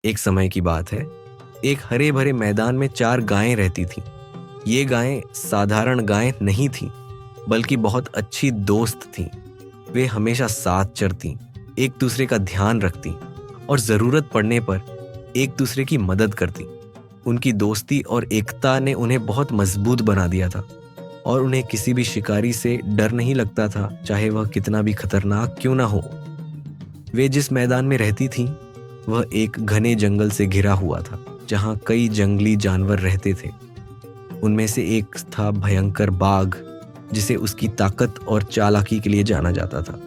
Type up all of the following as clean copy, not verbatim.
एक समय की बात है, एक हरे भरे मैदान में 4 गायें रहती थीं। ये गायें साधारण गायें नहीं थीं, बल्कि बहुत अच्छी दोस्त थीं। वे हमेशा साथ चरतीं, एक दूसरे का ध्यान रखतीं और जरूरत पड़ने पर एक दूसरे की मदद करतीं। उनकी दोस्ती और एकता ने उन्हें बहुत मजबूत बना दिया था और उन्हें किसी भी शिकारी से डर नहीं लगता था, चाहे वह कितना भी खतरनाक क्यों ना हो। वे जिस मैदान में रहती थीं, वह एक घने जंगल से घिरा हुआ था, जहां कई जंगली जानवर रहते थे। उनमें से एक था भयंकर बाघ, जिसे उसकी ताकत और चालाकी के लिए जाना जाता था।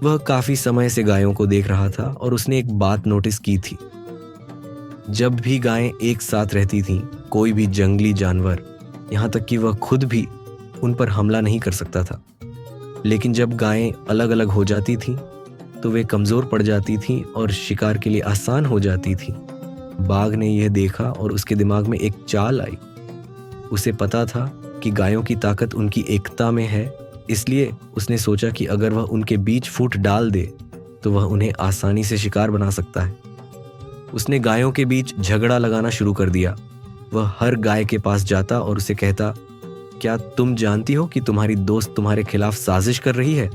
वह काफी समय से गायों को देख रहा था और उसने एक बात नोटिस की थी। जब भी गायें एक साथ रहती थीं, कोई भी जंगली जानवर, यहाँ तक कि वह खुद भी, उन पर हमला नहीं कर सकता था। लेकिन जब गायें अलग अलग हो जाती थीं, तो वे कमजोर पड़ जाती थीं और शिकार के लिए आसान हो जाती थीं। बाघ ने यह देखा और उसके दिमाग में एक चाल आई। उसे पता था कि गायों की ताकत उनकी एकता में है, इसलिए उसने सोचा कि अगर वह उनके बीच फूट डाल दे तो वह उन्हें आसानी से शिकार बना सकता है। उसने गायों के बीच झगड़ा लगाना शुरू कर दिया। वह हर गाय के पास जाता और उसे कहता, क्या तुम जानती हो कि तुम्हारी दोस्त तुम्हारे खिलाफ साजिश कर रही है?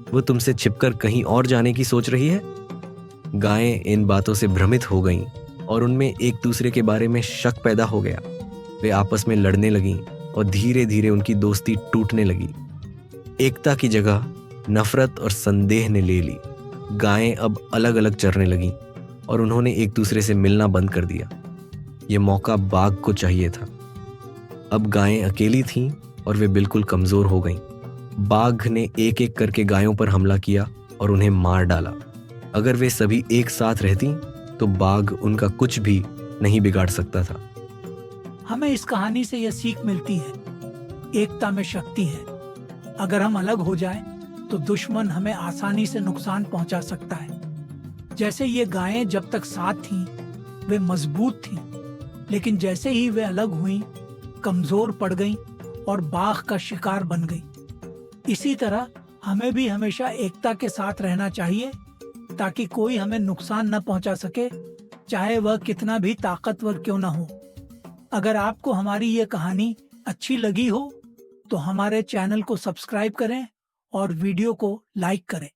वो तुमसे छिपकर कहीं और जाने की सोच रही है। गायें इन बातों से भ्रमित हो गईं और उनमें एक दूसरे के बारे में शक पैदा हो गया। वे आपस में लड़ने लगीं और धीरे धीरे उनकी दोस्ती टूटने लगी। एकता की जगह नफरत और संदेह ने ले ली। गायें अब अलग अलग चरने लगीं और उन्होंने एक दूसरे से मिलना बंद कर दिया। ये मौका बाघ को चाहिए था। अब गायें अकेली थीं और वे बिल्कुल कमजोर हो गईं। बाघ ने एक एक करके गायों पर हमला किया और उन्हें मार डाला। अगर वे सभी एक साथ रहती तो बाघ उनका कुछ भी नहीं बिगाड़ सकता था। हमें इस कहानी से यह सीख मिलती है, एकता में शक्ति है। अगर हम अलग हो जाएं, तो दुश्मन हमें आसानी से नुकसान पहुंचा सकता है। जैसे ये गायें जब तक साथ थीं, वे मजबूत थीं, लेकिन जैसे ही वे अलग हुईं, कमजोर पड़ गईं और बाघ का शिकार बन गईं। इसी तरह हमें भी हमेशा एकता के साथ रहना चाहिए, ताकि कोई हमें नुकसान न पहुंचा सके, चाहे वह कितना भी ताकतवर क्यों न हो। अगर आपको हमारी ये कहानी अच्छी लगी हो, तो हमारे चैनल को सब्सक्राइब करें और वीडियो को लाइक करें।